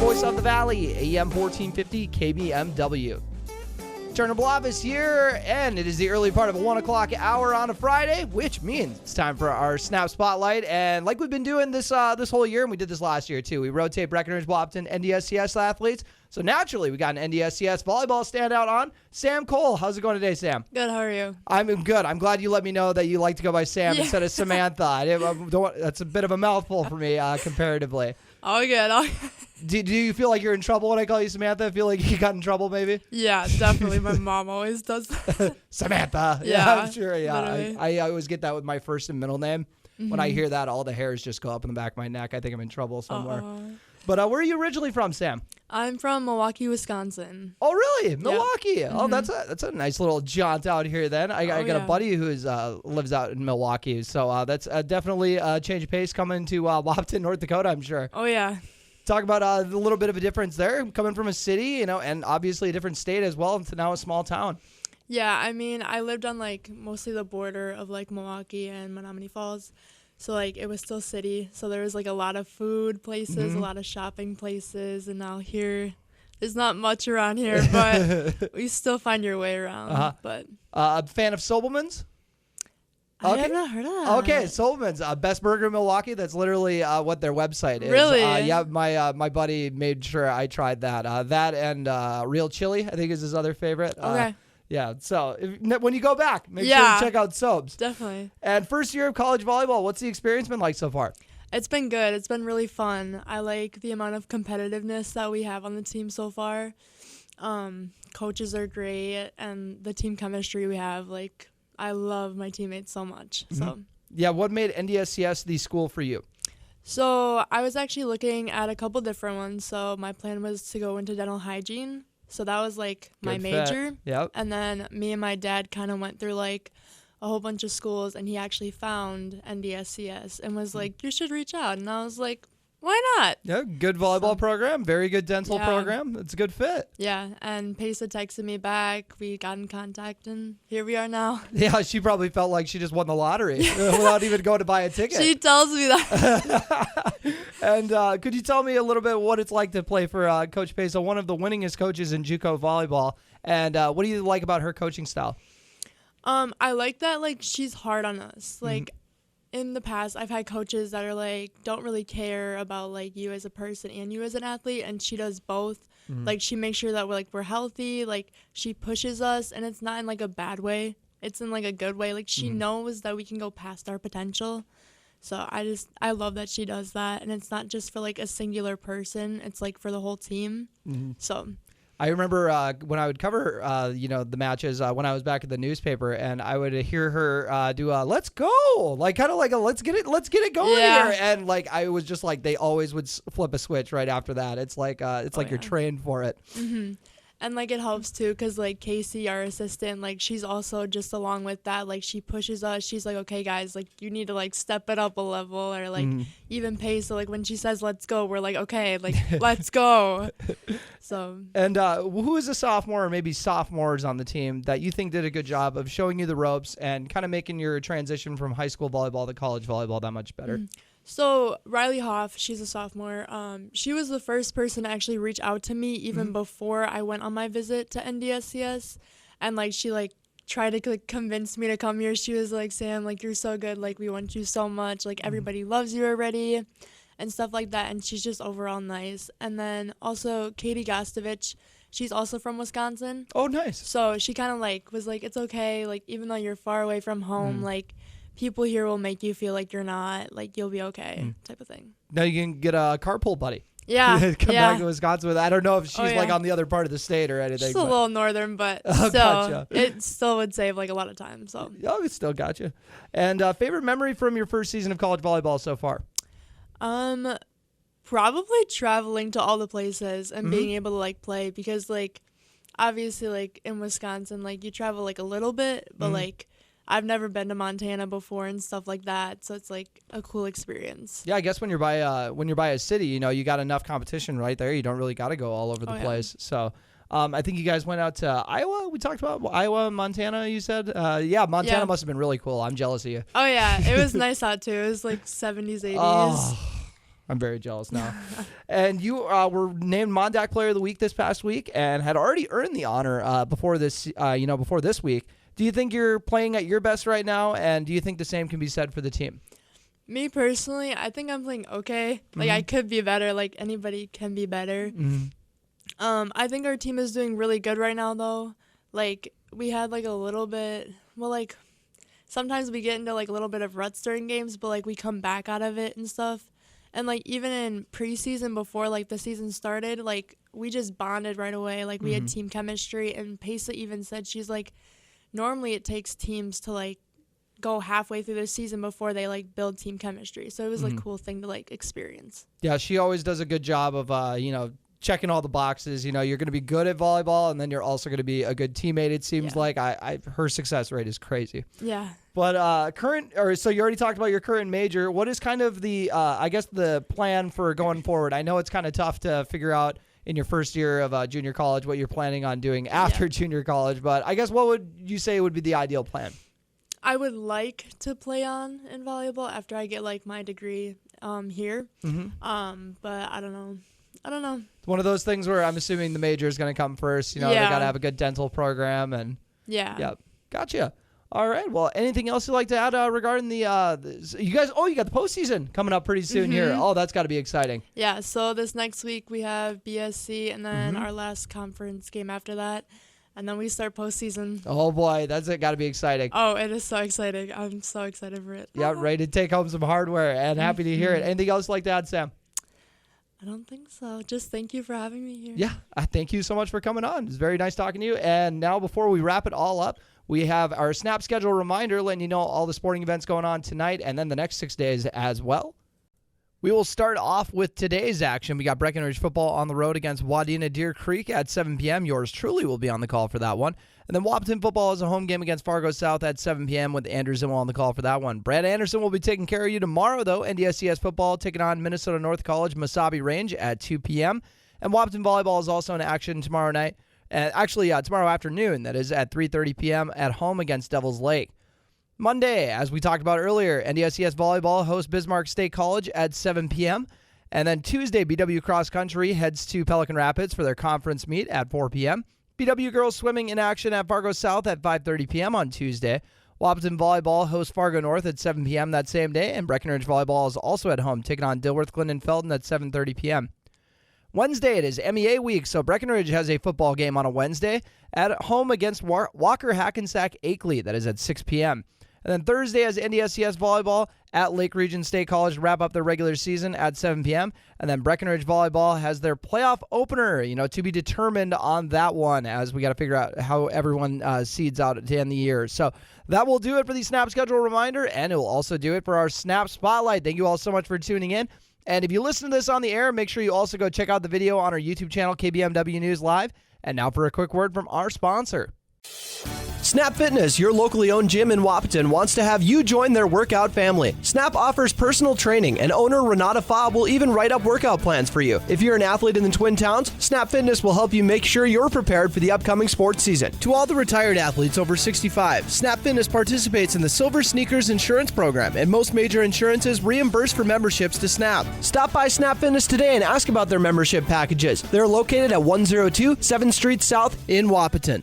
voice of the Valley, AM 1450 KBMW. Turner Blavis here, and it is the early part of a 1 o'clock hour on a Friday, which means it's time for our Snap Spotlight. And like we've been doing this whole year, and we did this last year too, we rotate Breckenridge, Blopton, NDSCS athletes. So naturally, we got an NDSCS volleyball standout on, Sam Kohl. How's it going today, Sam? Good, how are you? I'm good. I'm glad you let me know that you like to go by Sam instead of Samantha. That's a bit of a mouthful for me comparatively. All good. Do you feel like you're in trouble when I call you Samantha? I feel like you got in trouble, maybe? Yeah, definitely. My mom always does that. Samantha. Yeah, I'm sure. Yeah, I always get that with my first and middle name. Mm-hmm. When I hear that, all the hairs just go up in the back of my neck. I think I'm in trouble somewhere. But where are you originally from, Sam? I'm from Milwaukee, Wisconsin. Oh, really? Milwaukee. Yeah. Oh, that's a nice little jaunt out here then. I got a buddy who lives out in Milwaukee. So that's definitely a change of pace coming to Wildcats, North Dakota, I'm sure. Oh, yeah. Talk about a little bit of a difference there, coming from a city, and obviously a different state as well, to now a small town. Yeah, I mean, I lived on, mostly the border of, Milwaukee and Menominee Falls. So, it was still city. So there was, a lot of food places, a lot of shopping places. And now here, there's not much around here, but we still find your way around. But a fan of Sobelman's? I have not heard of that. Okay, Sobelman's, best burger in Milwaukee. That's literally what their website is. Really? Yeah, my buddy made sure I tried that. That and Real Chili, I think, is his other favorite. Okay. Yeah, so when you go back, make sure you check out Sobes. Definitely. And first year of college volleyball, what's the experience been like so far? It's been good. It's been really fun. I like the amount of competitiveness that we have on the team so far. Coaches are great, and the team chemistry we have, I love my teammates so much. Mm-hmm. So yeah, what made NDSCS the school for you? So I was actually looking at a couple different ones. So my plan was to go into dental hygiene. So that was my major. Yep. And then me and my dad kind of went through a whole bunch of schools, and he actually found NDSCS and was like, you should reach out. And I was like, why not? Yeah, good volleyball program, very good dental program. It's a good fit. Yeah, and Pesa texted me back. We got in contact, and here we are now. Yeah, she probably felt like she just won the lottery without even going to buy a ticket. She tells me that. And could you tell me a little bit what it's like to play for Coach Pesa, one of the winningest coaches in JUCO volleyball? And what do you like about her coaching style? I like that she's hard on us. In the past, I've had coaches that are don't really care about you as a person and you as an athlete, and she does both. Mm-hmm. She makes sure that we're healthy. She pushes us, and it's not in a bad way. It's in a good way. She knows that we can go past our potential. So I love that she does that, and it's not just for a singular person. It's for the whole team. Mm-hmm. So I remember when I would cover, the matches when I was back at the newspaper, and I would hear her do "Let's go," kind of a "Let's get it going here," and I was just they always would flip a switch right after that. It's you're trained for it. Mm-hmm. And it helps too, because Casey, our assistant, she's also just along with that. She pushes us. She's okay, guys, you need to step it up a level, or even pace. So when she says let's go, we're okay, let's go. So. And who is a sophomore or maybe sophomores on the team that you think did a good job of showing you the ropes and kind of making your transition from high school volleyball to college volleyball that much better? Mm-hmm. So Riley Hoff, she's a sophomore. She was the first person to actually reach out to me even before I went on my visit to NDSCS, and she tried to convince me to come here. She was like, Sam, you're so good, we want you so much, everybody loves you already, and stuff like that. And she's just overall nice. And then also Katie Gostovich, she's also from Wisconsin. Oh, nice. So she kind of was it's okay, even though you're far away from home, people here will make you feel you're not, you'll be okay, type of thing. Now you can get a carpool buddy. Yeah. Come back to Wisconsin with. I don't know if she's on the other part of the state or anything. She's a little northern, but still, gotcha. It still would save a lot of time. So. Oh, it still got you. And favorite memory from your first season of college volleyball so far? Probably traveling to all the places and being able to play, because obviously in Wisconsin you travel a little bit, but I've never been to Montana before and stuff like that, so it's a cool experience. Yeah, I guess when you're by a city, you got enough competition right there. You don't really got to go all over the place. So I think you guys went out to Iowa. We talked about Iowa and Montana, you said? Montana must have been really cool. I'm jealous of you. Oh, yeah. It was nice out, too. It was 70s, 80s. Oh, I'm very jealous now. And you were named Mondac Player of the Week this past week and had already earned the honor before this week. Do you think you're playing at your best right now, and do you think the same can be said for the team? Me personally, I think I'm playing okay. Like, I could be better. Like, anybody can be better. I think our team is doing really good right now, though. Like, we had, like, a little bit, well, like, sometimes we get into, like, a little bit of ruts during games, but, like, we come back out of it and stuff. And, like, even in preseason before, like, the season started, like, we just bonded right away. Like, we had team chemistry, and Pesa even said, she's like, normally it takes teams to, like, go halfway through the season before they, like, build team chemistry. So it was, like, a cool thing to, like, experience. Yeah, she always does a good job of, checking all the boxes. You're going to be good at volleyball, and then you're also going to be a good teammate, it seems like. Her success rate is crazy. Yeah. But so you already talked about your current major. What is kind of the, the plan for going forward? I know it's kind of tough to figure out in your first year of junior college what you're planning on doing after junior college, but I guess what would you say would be the ideal plan? I would like to play on in volleyball after I get, like, my degree here. But I don't know. It's one of those things where I'm assuming the major is going to come first. They got to have a good dental program. And Yep. Gotcha. All right. Well, anything else you'd like to add regarding you guys? You got the postseason coming up pretty soon here. Oh, that's got to be exciting. Yeah. So this next week we have BSC, and then our last conference game after that. And then we start postseason. Oh, boy. That's got to be exciting. Oh, it is so exciting. I'm so excited for it. Yeah, ready to take home some hardware, and happy to hear it. Anything else you'd like to add, Sam? I don't think so. Just thank you for having me here. Yeah, thank you so much for coming on. It's very nice talking to you. And now before we wrap it all up, we have our Snap schedule reminder letting you know all the sporting events going on tonight and then the next 6 days as well. We will start off with today's action. We got Breckenridge football on the road against Wadena Deer Creek at 7 p.m. Yours truly will be on the call for that one. And then Wahpeton football is a home game against Fargo South at 7 p.m. with Andrew Zimmel on the call for that one. Brad Anderson will be taking care of you tomorrow, though. NDSCS football taking on Minnesota North College Mesabi Range at 2 p.m. And Wahpeton volleyball is also in action tomorrow night. Tomorrow afternoon. That is at 3:30 p.m. at home against Devils Lake. Monday, as we talked about earlier, NDSCS volleyball hosts Bismarck State College at 7 p.m. And then Tuesday, BW Cross Country heads to Pelican Rapids for their conference meet at 4 p.m. BW Girls Swimming in action at Fargo South at 5:30 p.m. on Tuesday. Wahpeton Volleyball hosts Fargo North at 7 p.m. that same day, and Breckenridge Volleyball is also at home, taking on Dilworth Glendon Felton at 7:30 p.m. Wednesday, it is MEA week, so Breckenridge has a football game on a Wednesday at home against Walker Hackensack Akeley. That is at 6 p.m. And then Thursday is NDSCS volleyball at Lake Region State College to wrap up their regular season at 7 p.m. And then Breckenridge volleyball has their playoff opener, to be determined on that one as we got to figure out how everyone seeds out at the end of the year. So that will do it for the Snap schedule reminder, and it will also do it for our Snap Spotlight. Thank you all so much for tuning in. And if you listen to this on the air, make sure you also go check out the video on our YouTube channel, KBMW News Live. And now for a quick word from our sponsor. Snap Fitness, your locally owned gym in Wahpeton, wants to have you join their workout family. Snap offers personal training, and owner Renata Fobb will even write up workout plans for you. If you're an athlete in the Twin Towns, Snap Fitness will help you make sure you're prepared for the upcoming sports season. To all the retired athletes over 65, Snap Fitness participates in the Silver Sneakers Insurance Program, and most major insurances reimburse for memberships to Snap. Stop by Snap Fitness today and ask about their membership packages. They're located at 102 7th Street South in Wahpeton.